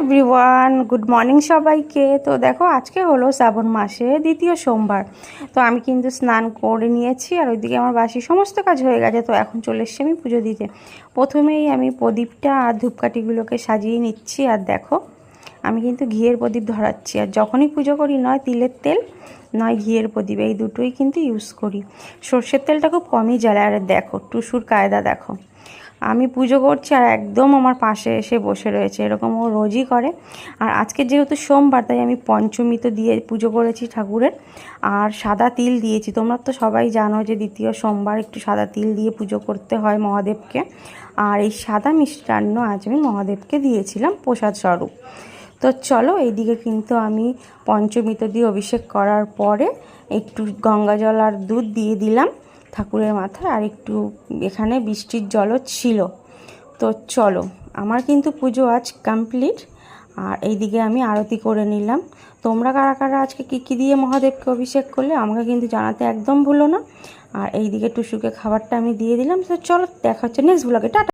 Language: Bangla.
এভরিওয়ান, গুড মর্নিং সবাইকে। তো দেখো, আজকে হলো শ্রাবণ মাসে দ্বিতীয় সোমবার। তো আমি কিন্তু স্নান করে নিয়েছি, আর ওইদিকে আমার বাসি সমস্ত কাজ হয়ে গেছে। তো এখন চলে এসেছি আমি পুজো দিতে। প্রথমেই আমি প্রদীপটা আর ধূপকাঠিগুলোকে সাজিয়ে নিচ্ছি। আর দেখো, আমি কিন্তু ঘিয়ের প্রদীপ ধরাচ্ছি। আর যখনই পুজো করি, নয় তিলের তেল নয় ঘিয়ের প্রদীপ, এই দুটোই কিন্তু ইউজ করি। সর্ষের তেলটা খুব কমই জ্বালায়। আর দেখো টুসুর কায়দা দেখো, আমি পুজো করছি আর একদম আমার পাশে এসে বসে রয়েছে। এরকম ও রোজই করে। আর আজকে যেহেতু সোমবার, তাই আমি পঞ্চমী দিয়ে পুজো করেছি ঠাকুরের। আর সাদা তিল দিয়েছি। তোমরা তো সবাই জানো যে দ্বিতীয় সোমবার একটু সাদা তিল দিয়ে পুজো করতে হয় মহাদেবকে। আর এই সাদা মিষ্টান্ন আজ আমি মহাদেবকে দিয়েছিলাম প্রসাদ স্বরূপ। তো চলো, এইদিকে কিন্তু আমি পঞ্চমী দিয়ে অভিষেক করার পরে একটু গঙ্গা জল আর দুধ দিয়ে দিলাম ঠাকুরের মাথায়। আর একটু এখানে বৃষ্টির জলও ছিল। তো চলো, আমার কিন্তু পুজো আজ কমপ্লিট। আর এইদিকে আমি আরতি করে নিলাম। তোমরা কারা কারা আজকে কী দিয়ে মহাদেবকে অভিষেক করলে আমাকে কিন্তু জানাতে একদম ভুলো না। আর এইদিকে টুসুকে খাবারটা আমি দিয়ে দিলাম। তো চলো, দেখা হচ্ছে নেক্সট ব্লগে। টাটা।